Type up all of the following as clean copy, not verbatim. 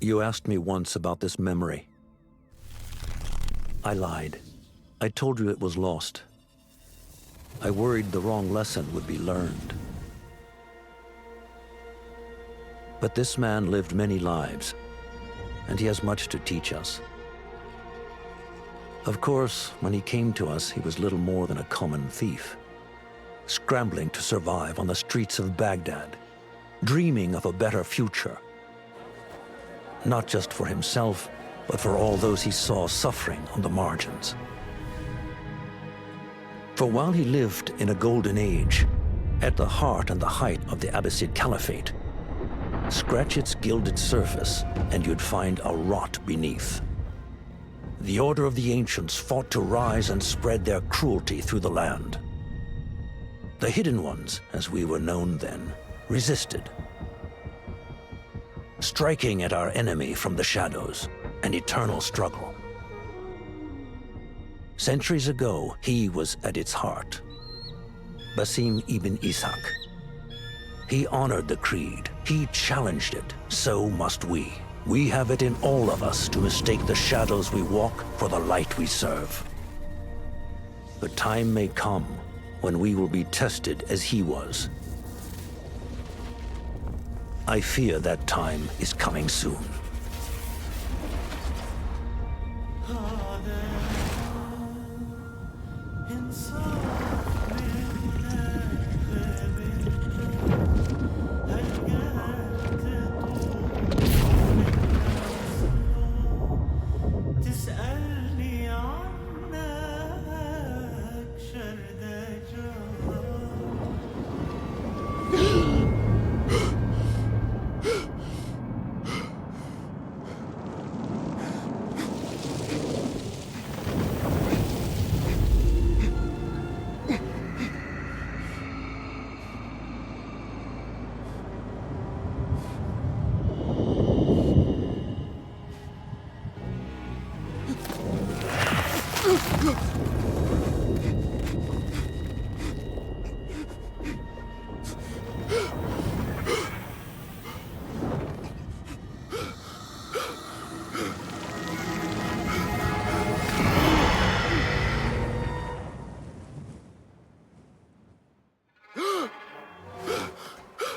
You asked me once about this memory. I lied. I told you it was lost. I worried the wrong lesson would be learned. But this man lived many lives, and he has much to teach us. Of course, when he came to us, he was little more than a common thief, scrambling to survive on the streets of Baghdad, dreaming of a better future. Not just for himself, but for all those he saw suffering on the margins. For while he lived in a golden age, at the heart and the height of the Abbasid Caliphate, scratch its gilded surface and you'd find a rot beneath. The Order of the Ancients fought to rise and spread their cruelty through the land. The Hidden Ones, as we were known then, resisted, striking at our enemy from the shadows, an eternal struggle. Centuries ago, he was at its heart. Basim ibn Ishaq. He honored the creed. He challenged it. So must we. We have it in all of us to mistake the shadows we walk for the light we serve. The time may come when we will be tested as he was. I fear that time is coming soon.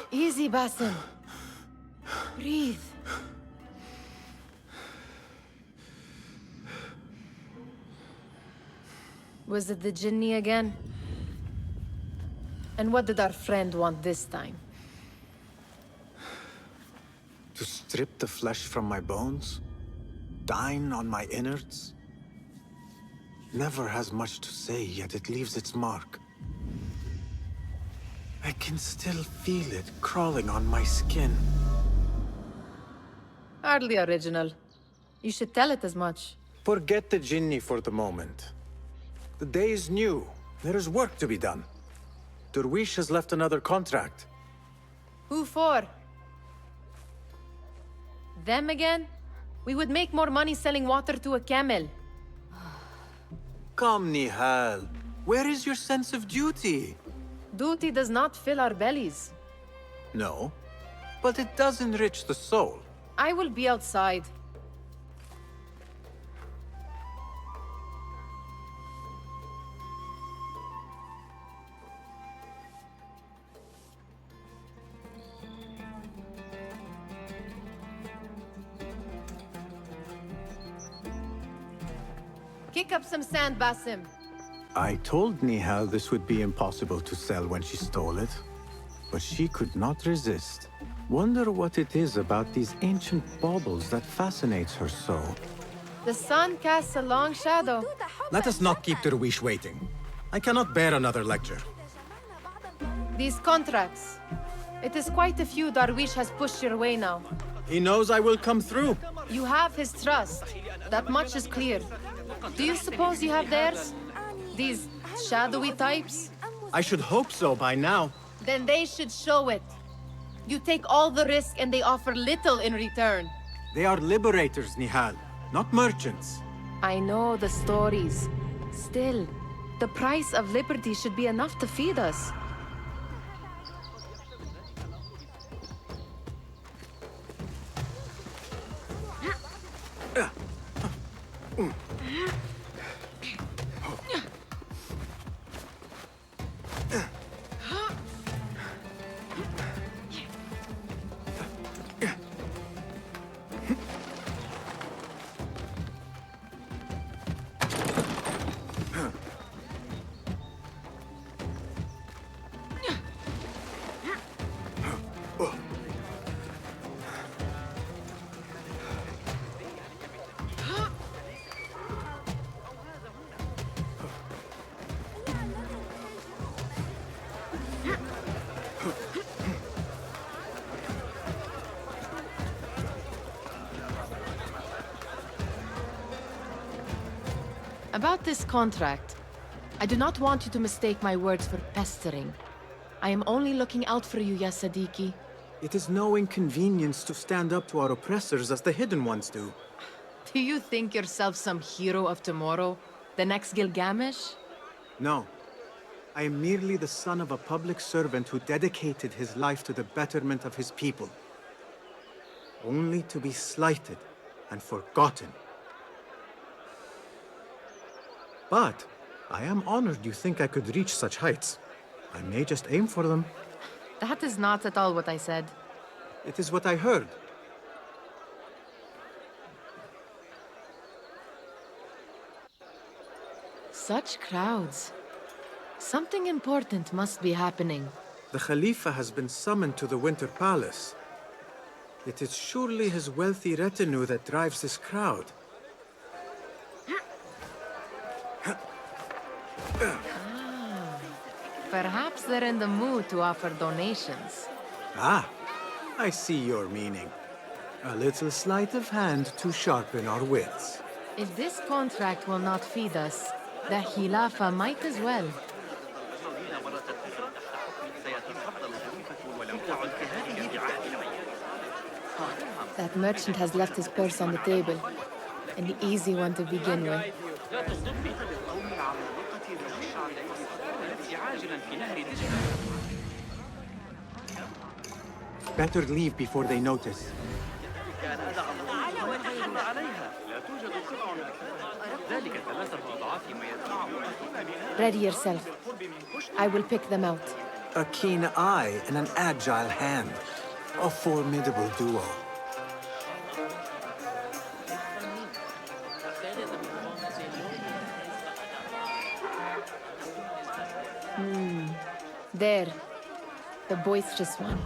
Easy, Basim. Breathe. Was it the Jinni again? And what did our friend want this time? To strip the flesh from my bones? Dine on my innards? Never has much to say, yet it leaves its mark. I can still feel it crawling on my skin. Hardly original. You should tell it as much. Forget the Jinni for the moment. The day is new. There is work to be done. Derwish has left another contract. Who for? Them again? We would make more money selling water to a camel. Come, Nihal. Where is your sense of duty? Duty does not fill our bellies. No, but it does enrich the soul. I will be outside. Kick up some sand, Basim. I told Nihal this would be impossible to sell when she stole it, but she could not resist. Wonder what it is about these ancient baubles that fascinates her so. The sun casts a long shadow. Let us not keep Derwish waiting. I cannot bear another lecture. These contracts. It is quite a few Darwish has pushed your way now. He knows I will come through. You have his trust. That much is clear. Do you suppose you have theirs? These shadowy types? I should hope so by now. Then they should show it. You take all the risk and they offer little in return. They are liberators, Nihal, not merchants. I know the stories. Still, the price of liberty should be enough to feed us. About this contract, I do not want you to mistake my words for pestering. I am only looking out for you, ya Sadiki. It is no inconvenience to stand up to our oppressors as the Hidden Ones do. Do you think yourself some hero of tomorrow? The next Gilgamesh? No. I am merely the son of a public servant who dedicated his life to the betterment of his people. Only to be slighted and forgotten. But I am honored you think I could reach such heights. I may just aim for them. That is not at all what I said. It is what I heard. Such crowds. Something important must be happening. The Khalifa has been summoned to the Winter Palace. It is surely his wealthy retinue that drives this crowd. Perhaps they're in the mood to offer donations. Ah, I see your meaning. A little sleight of hand to sharpen our wits. If this contract will not feed us, the Khilafa might as well. That merchant has left his purse on the table. An easy one to begin with. Better leave before they notice. Ready yourself. I will pick them out. A keen eye and an agile hand. A formidable duo. There. The boisterous one.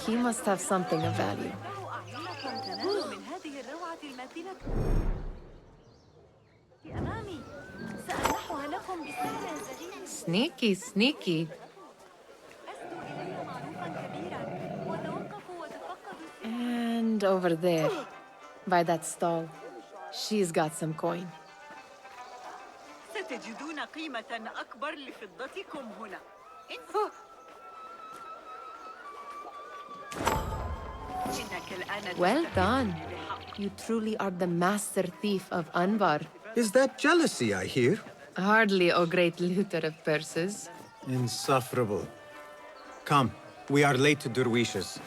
He must have something of value. Sneaky, sneaky. And over there, by that stall, she's got some coin. ستجدون قيمة أكبر لفضتكم هنا. Well done. You truly are the master thief of Anbar. Is that jealousy I hear? Hardly, O great looter of purses. Insufferable. Come, we are late to Derwishes.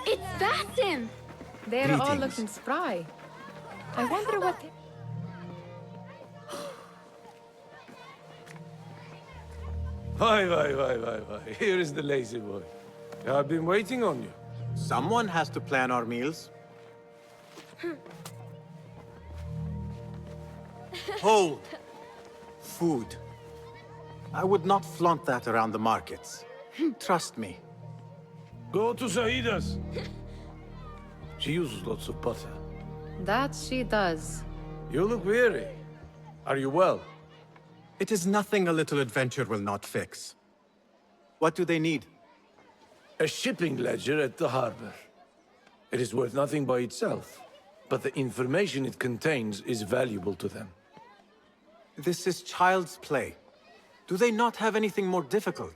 It's Bassin! They're all Greetings. looking spry. I wonder what... Why. Here is the lazy boy. I've been waiting on you. Someone has to plan our meals. Hold! Food. I would not flaunt that around the markets. Trust me. Go to Saida's. She uses lots of butter. That she does. You look weary. Are you well? It is nothing a little adventure will not fix. What do they need? A shipping ledger at the harbor. It is worth nothing by itself, but the information it contains is valuable to them. This is child's play. Do they not have anything more difficult?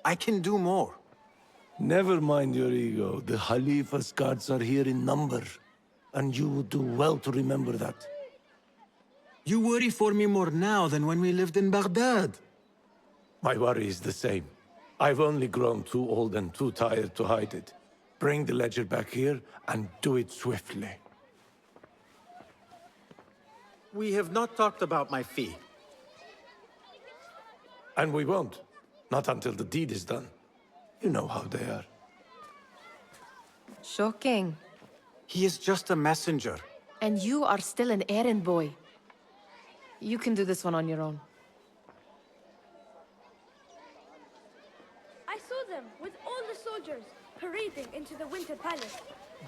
I can do more. Never mind your ego. The Khalifa's guards are here in number, and you would do well to remember that. You worry for me more now than when we lived in Baghdad. My worry is the same. I've only grown too old and too tired to hide it. Bring the ledger back here, and do it swiftly. We have not talked about my fee. And we won't. Not until the deed is done. You know how they are. Shocking. He is just a messenger. And you are still an errand boy. You can do this one on your own. I saw them with all the soldiers parading into the Winter Palace.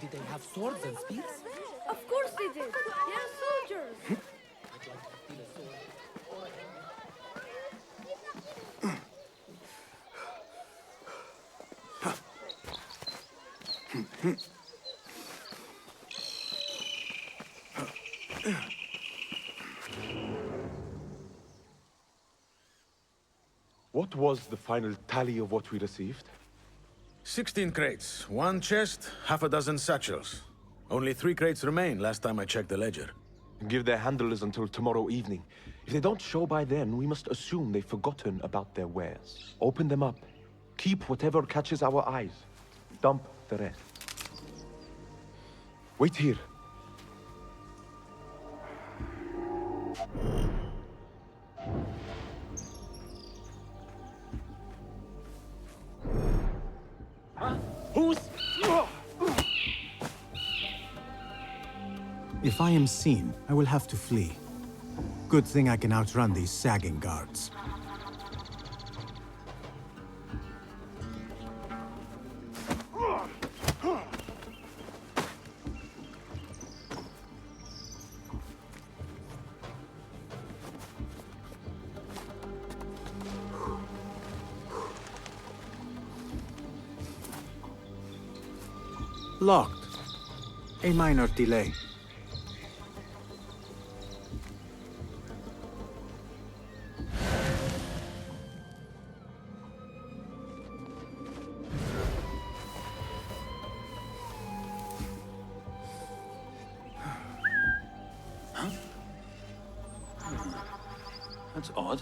Did they have swords and spears? Of course they did. They are soldiers. What was the final tally of what we received? 16 crates, 1 chest, half a dozen satchels. Only 3 crates remain last time I checked the ledger. Give their handlers until tomorrow evening. If they don't show by then, we must assume they've forgotten about their wares. Open them up. Keep whatever catches our eyes. Dump the rest. Wait here. If I am seen, I will have to flee. Good thing I can outrun these sagging guards. Locked. A minor delay. That's odd.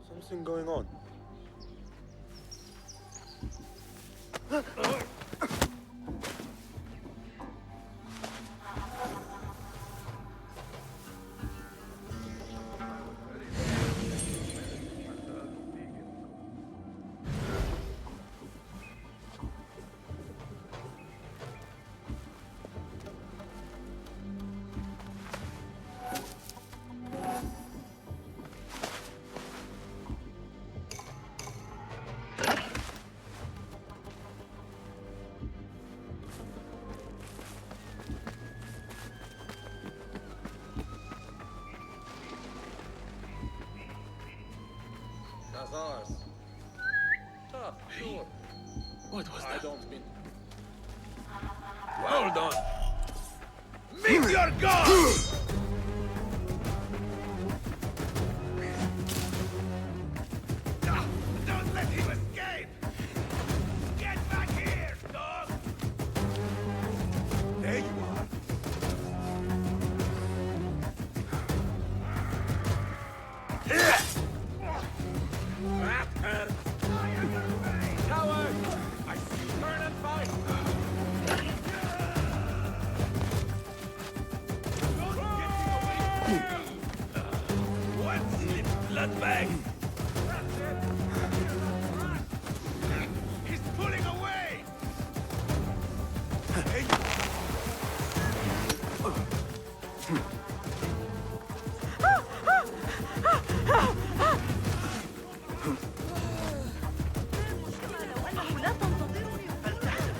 Something going on. What was that? Hold on. Meet your god! Don't let him escape! Get back here, dog! There you are. Coward! I see you turn and fight! One slip blood bag! He's pulling away! لا تنتظرني فلتحت.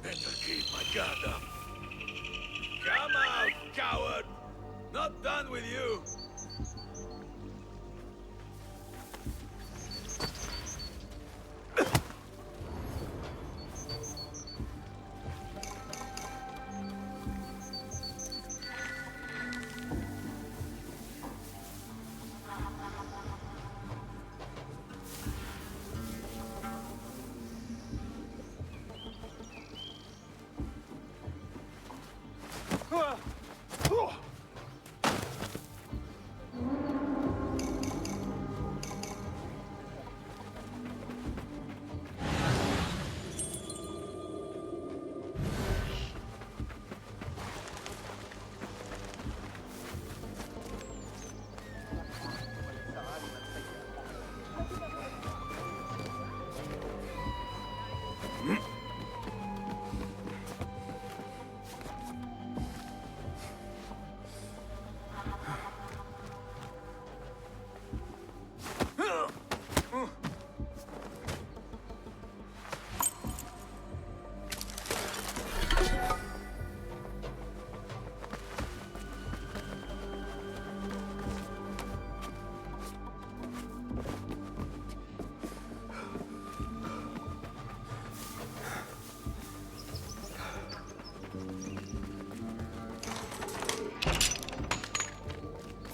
Better keep my guard up. Come out, coward! Not done with you!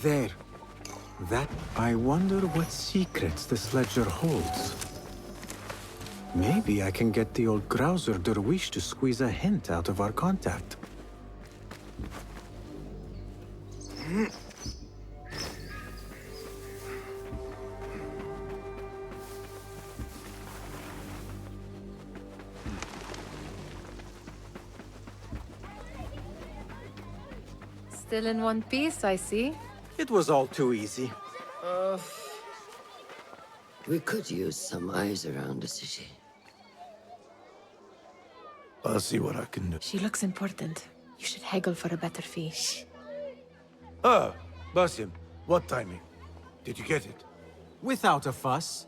There. That... I wonder what secrets this ledger holds. Maybe I can get the old grouser Derwish to squeeze a hint out of our contact. Still in one piece, I see. It was all too easy. We could use some eyes around the city. I'll see what I can do. She looks important. You should haggle for a better fee. Ah, Basim, what timing? Did you get it? Without a fuss.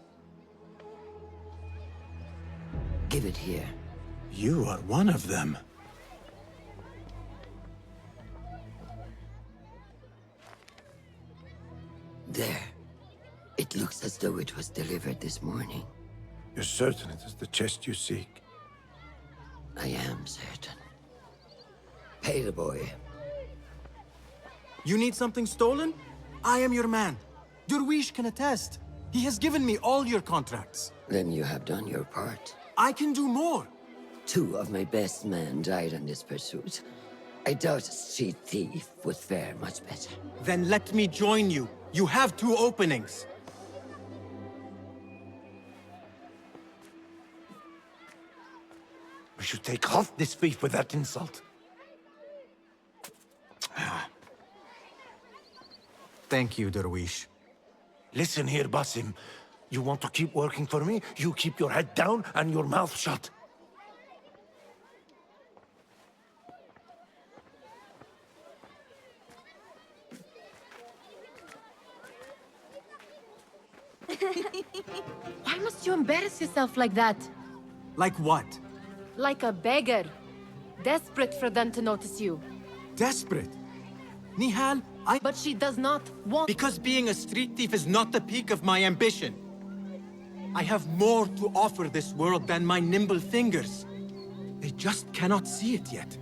Give it here. You are one of them. There. It looks as though it was delivered this morning. You're certain it is the chest you seek? I am certain. Pay the boy. You need something stolen? I am your man. Derwish can attest. He has given me all your contracts. Then you have done your part. I can do more. 2 of my best men died in this pursuit. I doubt a street thief would fare much better. Then let me join you. You have 2 openings. We should take off this thief with that insult. Thank you, Derwish. Listen here, Basim. You want to keep working for me? You keep your head down and your mouth shut. Why must you embarrass yourself like that? Like what? Like a beggar. Desperate for them to notice you. Desperate? Nihal, But she does not want... Because being a street thief is not the peak of my ambition. I have more to offer this world than my nimble fingers. They just cannot see it yet.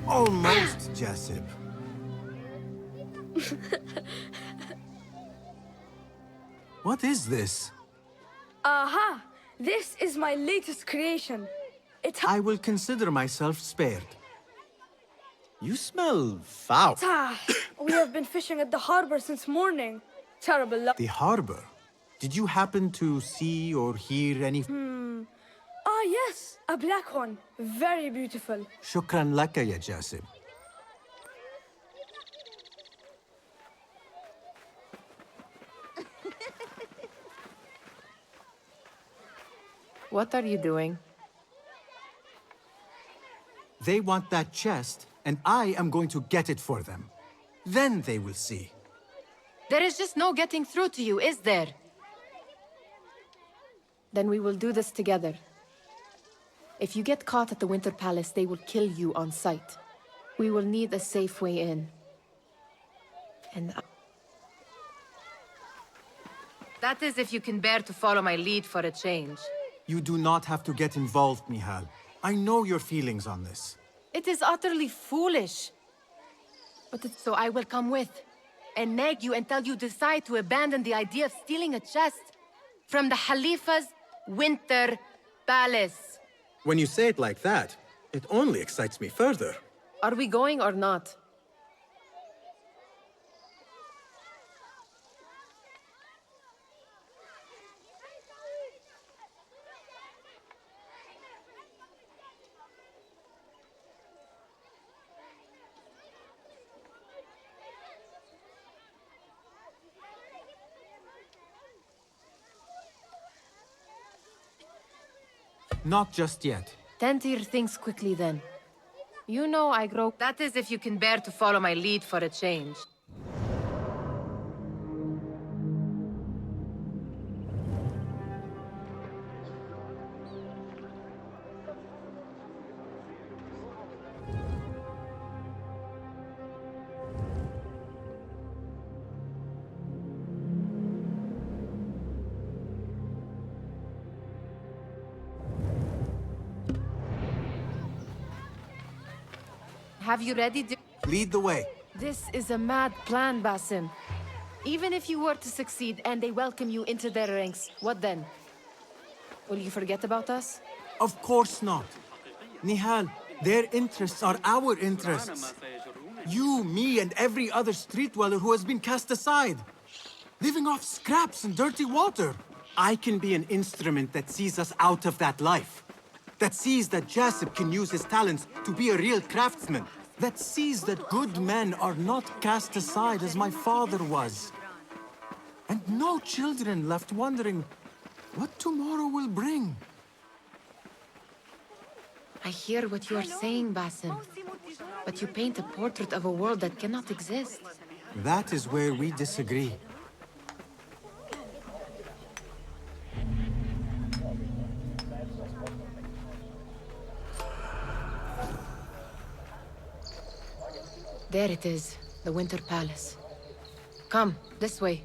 Almost, Jasib. What is this? Aha! This is my latest creation. I will consider myself spared. You smell foul. We have been fishing at the harbor since morning. Terrible luck. The harbor? Did you happen to see or hear any... Ah, yes, a black one. Very beautiful. Shukran laka, ya Jasib. What are you doing? They want that chest, and I am going to get it for them. Then they will see. There is just no getting through to you, is there? Then we will do this together. If you get caught at the Winter Palace, they will kill you on sight. We will need a safe way in. And that is if you can bear to follow my lead for a change. You do not have to get involved, Nihal. I know your feelings on this. It is utterly foolish. But so I will come with, and nag you until you decide to abandon the idea of stealing a chest from the Khalifa's Winter Palace. When you say it like that, it only excites me further. Are we going or not? Not just yet. Tend to your things quickly then. You know I grow... That is if you can bear to follow my lead for a change. Have you ready to... Lead the way. This is a mad plan, Basim. Even if you were to succeed and they welcome you into their ranks, what then? Will you forget about us? Of course not. Nihal, their interests are our interests. You, me, and every other street dweller who has been cast aside. Living off scraps and dirty water. I can be an instrument that sees us out of that life. That sees that Jasib can use his talents to be a real craftsman. That sees that good men are not cast aside as my father was. And no children left wondering what tomorrow will bring. I hear what you are saying, Basim. But you paint a portrait of a world that cannot exist. That is where we disagree. There it is, the Winter Palace. Come, this way.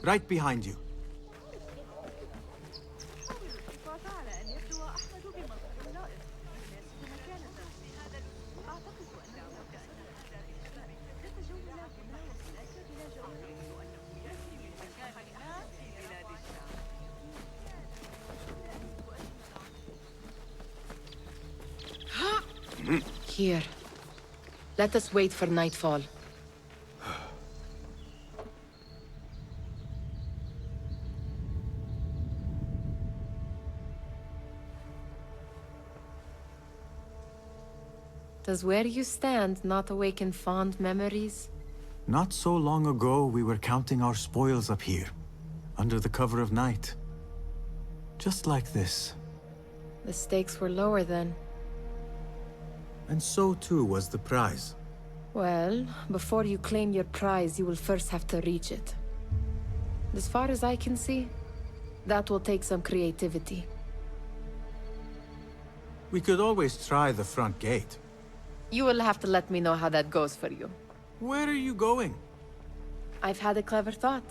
Right behind you. Here. Let us wait for nightfall. Does where you stand not awaken fond memories? Not so long ago, we were counting our spoils up here. under the cover of night. Just like this. The stakes were lower then. And so too was the prize. Well, before you claim your prize, you will first have to reach it. As far as I can see, that will take some creativity. We could always try the front gate. You will have to let me know how that goes for you. Where are you going? I've had a clever thought.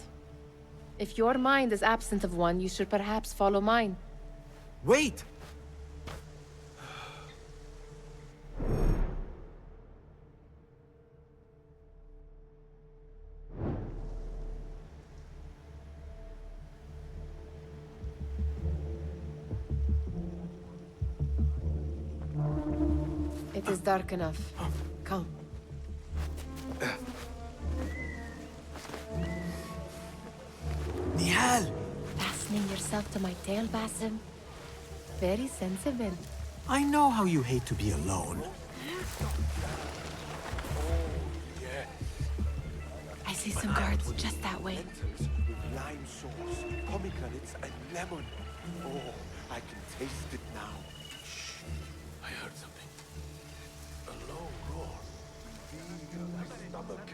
If your mind is absent of one, you should perhaps follow mine. Wait! It is dark enough. Come. Nihal! Fastening yourself to my tail, Basim? Very sensible. I know how you hate to be alone. I see some guards just that way. With lime sauce, pomegranates, and lemon. Oh, I can taste it now. Shh. I heard something. A low roar. Revealed my stomach.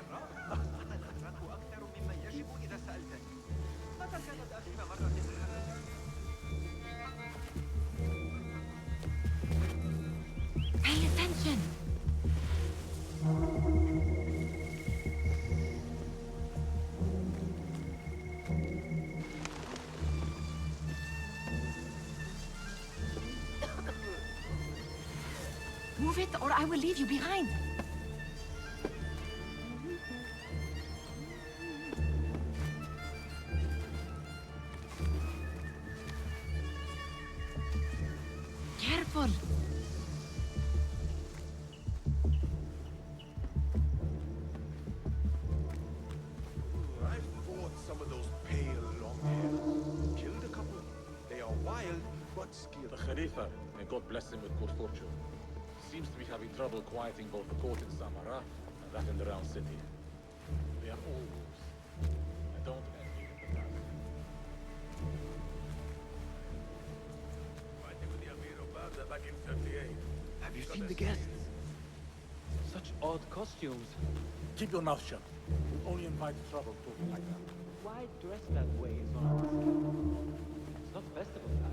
Pay attention! Move it, or I will leave you behind. Careful. I've fought some of those pale long hairs. Killed a couple. They are wild, but skilled. The Khalifa, may God bless him with good fortune, seems to be having trouble quieting both the court in Samara and that in the round city. They are all wolves. I don't envy them for that. Fighting with the Amir of Baghdad back in 38. Have you seen the guests? Such odd costumes. Keep your mouth shut. Only invite trouble talking like that. Why dress that way is what I'm asking. It's not festival time.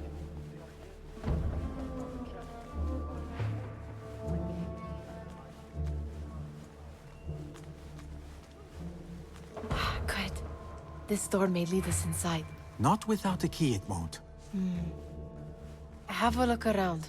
Good. This door may lead us inside. Not without a key, it won't. Have a look around.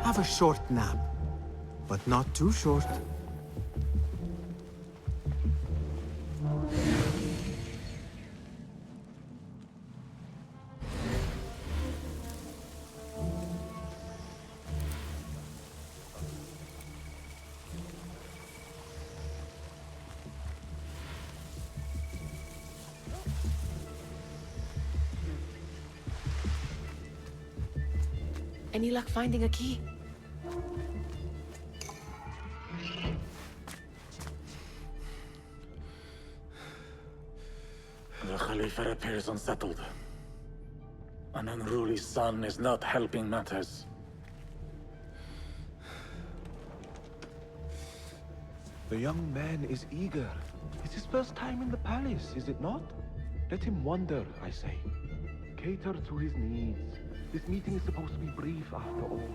Have a short nap, but not too short. Any luck finding a key? The Khalifa appears unsettled. An unruly son is not helping matters. The young man is eager. It's his first time in the palace, is it not? Let him wander, I say. Cater to his needs. This meeting is supposed to be brief after all.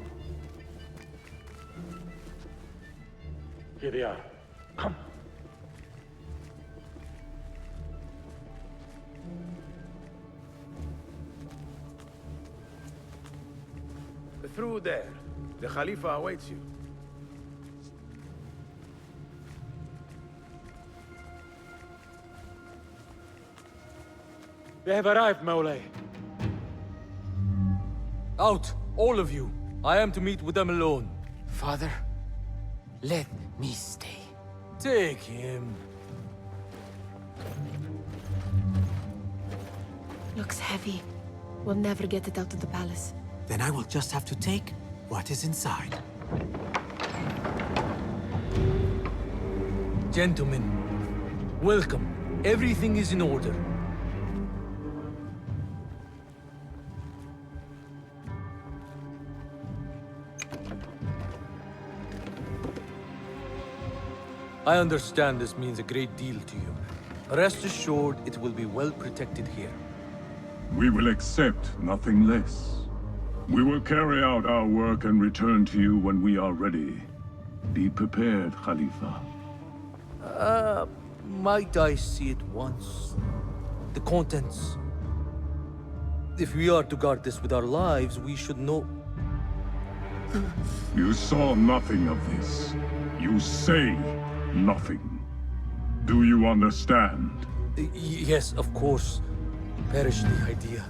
Here they are. Come. Through there. The Khalifa awaits you. They have arrived, Mawlay. Out, all of you. I am to meet with them alone. Father, let me stay. Take him. Looks heavy. We'll never get it out of the palace. Then I will just have to take what is inside. Gentlemen, welcome. Everything is in order. I understand this means a great deal to you. Rest assured, it will be well protected here. We will accept nothing less. We will carry out our work and return to you when we are ready. Be prepared, Khalifa. Might I see it once? The contents. If we are to guard this with our lives, we should know... You saw nothing of this. You say nothing. Do you understand? Yes, of course. Perish the idea.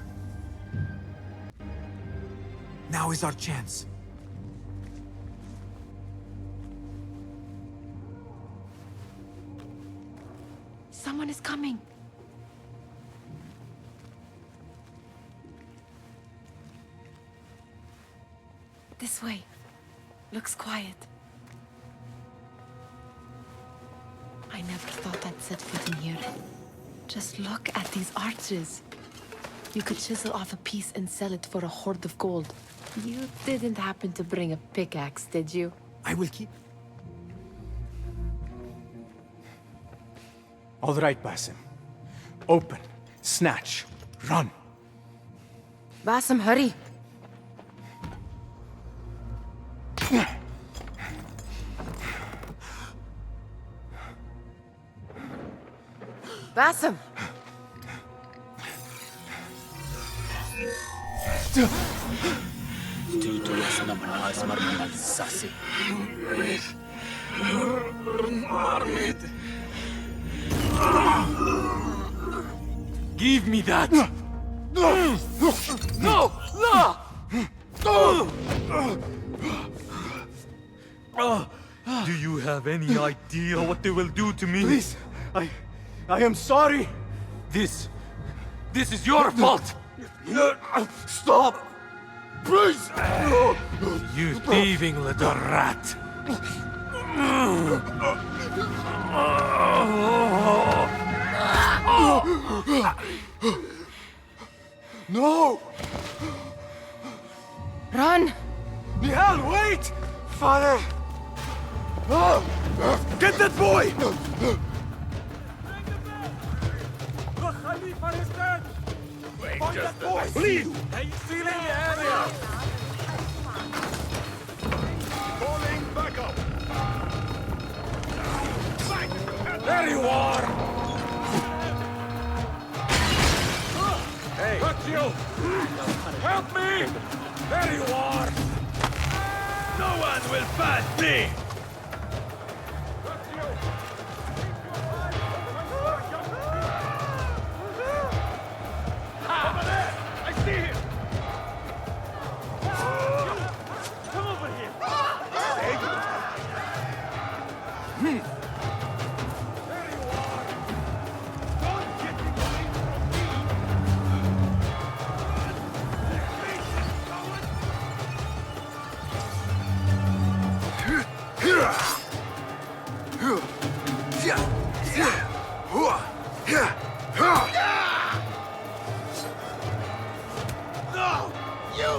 Now is our chance. Someone is coming. This way. Looks quiet. I never thought I'd set foot in here. Just look at these arches. You could chisel off a piece and sell it for a hoard of gold. You didn't happen to bring a pickaxe, did you? I will keep... All right, Basim. Open, snatch, run. Basim, hurry. Basim! Give me that! No! No! Do you have any idea what they will do to me? Please, I am sorry. This is your fault! Stop! Please! You thieving little rat! No! Run! Nihal, wait! Father! Get that boy! The Khalifa is dead! Wait Find just that boy! Please! Sealing the area! Falling back up! There you are! Hey! Got you! Help me! There you are! No one will pass me! Over there! I see him! Come over here! There you are! Don't get away from me! No! You!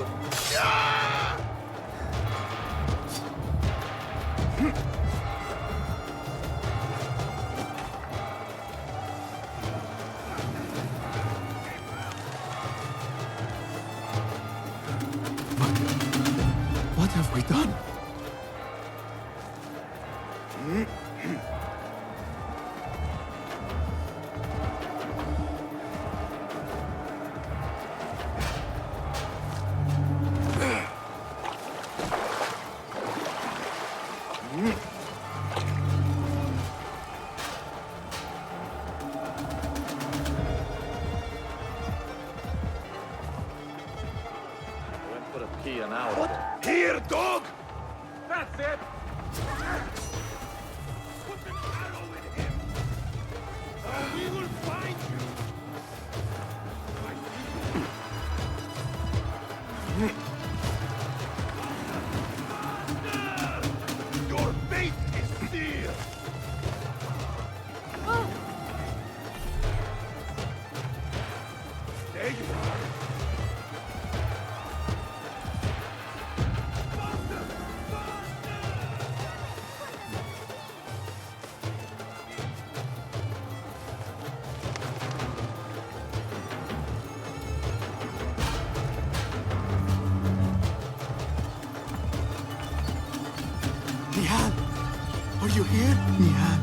What have we done? maybe an hour ago. Here, dog! That's it! Put an arrow in him! We will find you! Your fate is sealed! There you are! Nihal! Are you here? Nihal,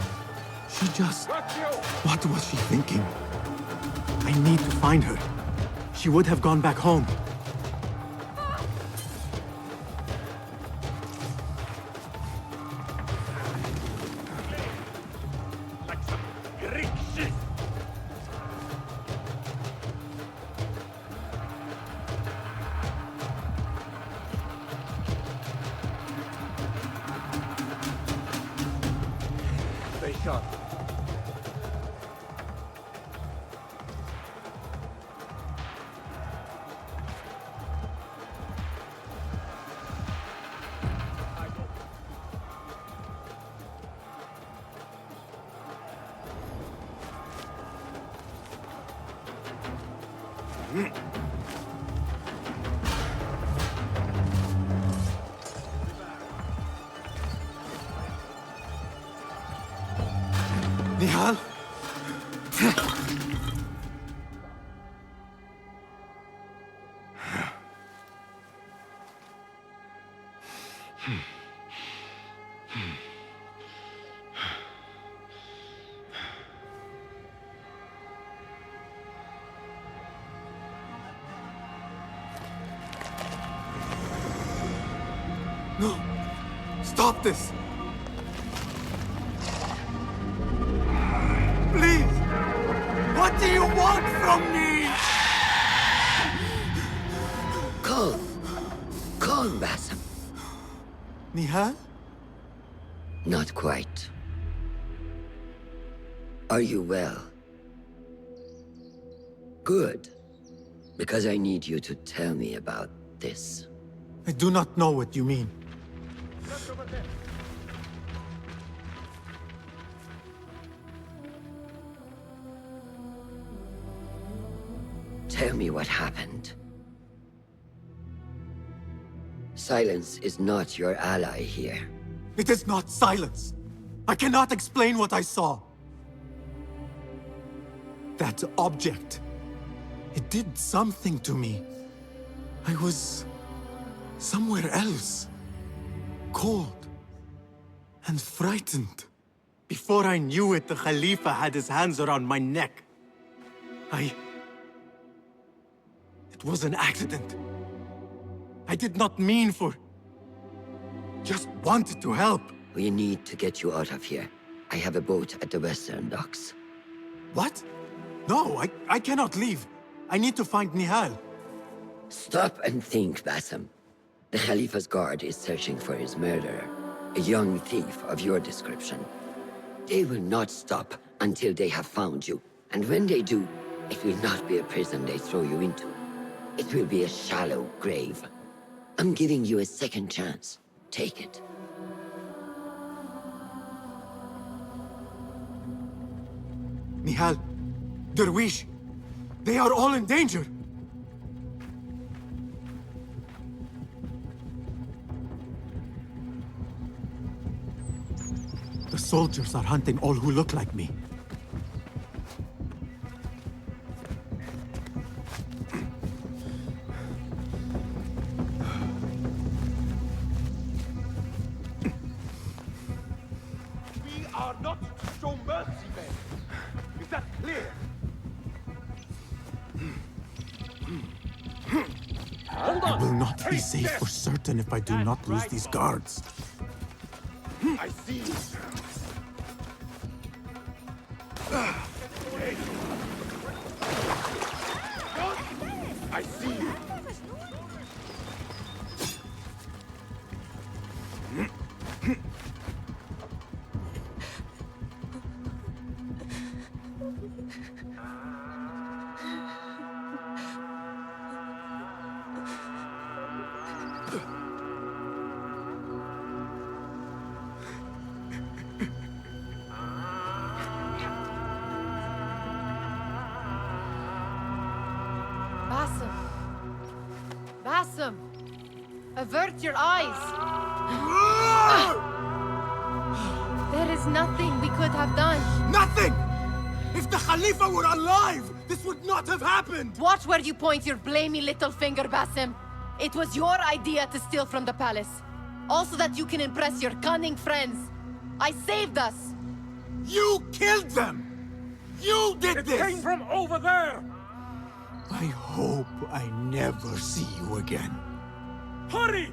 she just... What was she thinking? I need to find her. She would have gone back home. Like some Greek shit! Stay sharp. Nihal? No! Stop this! Please! What do you want from me? Calm. Calm, Basim. Nihal? Not quite. Are you well? Good. Because I need you to tell me about this. I do not know what you mean. Tell me what happened. Silence is not your ally here. It is not silence. I cannot explain what I saw. That object. It did something to me. I was somewhere else. Cold and frightened. Before I knew it, the Khalifa had his hands around my neck. It was an accident. I did not mean for... Just wanted to help. We need to get you out of here. I have a boat at the western docks. What? No, I cannot leave. I need to find Nihal. Stop and think, Basim. The Khalifa's guard is searching for his murderer, a young thief of your description. They will not stop until they have found you. And when they do, it will not be a prison they throw you into. It will be a shallow grave. I'm giving you a second chance. Take it. Nihal, Derwish, they are all in danger. The soldiers are hunting all who look like me. We are not to show mercy, men. Is that clear? I will not be safe for certain if I do not lose these guards. I see. I see. Basim! Basim! Avert your eyes! There is nothing we could have done. Nothing! If the Khalifa were alive, this would not have happened! Watch where you point your blamey little finger, Basim. It was your idea to steal from the palace. Also that you can impress your cunning friends. I saved us! You killed them! You did this! It came from over there! I hope I never see you again. Hurry!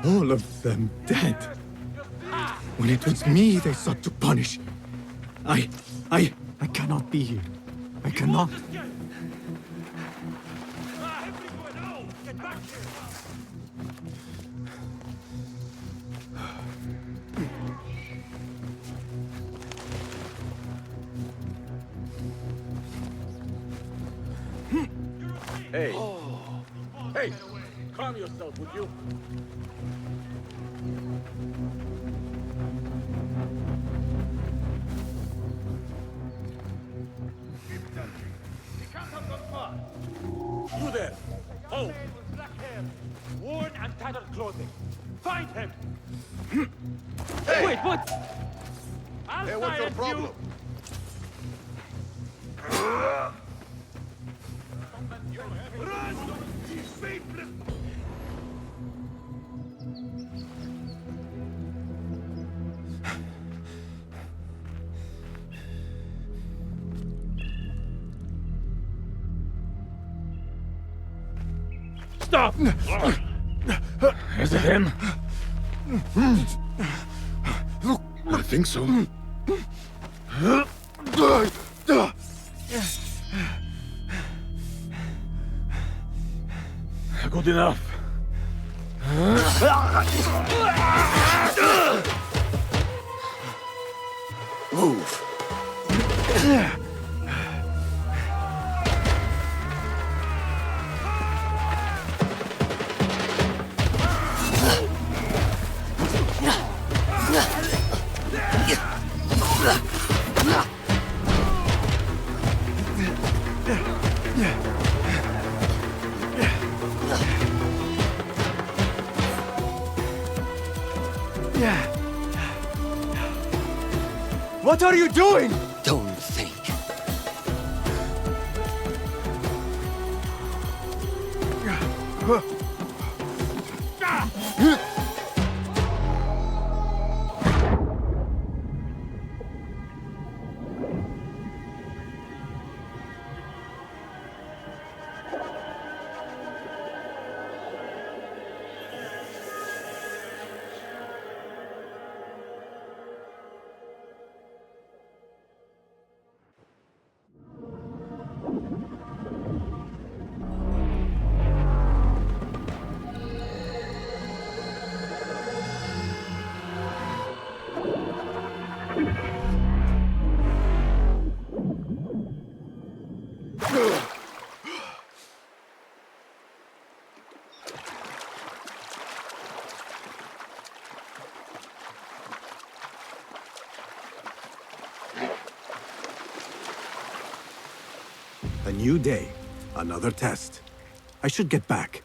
All of them dead. When it was me they sought to punish. I cannot be here. I cannot. Hey. Hey, calm yourself, would you? You there! Oh! Black hair, worn and tattered clothing. Find him! Hey! Wait, what? Hey, what's your problem? Stop! Is it him? I think so. Good enough. Move. What are you doing? Don't think. A new day, another test. I should get back.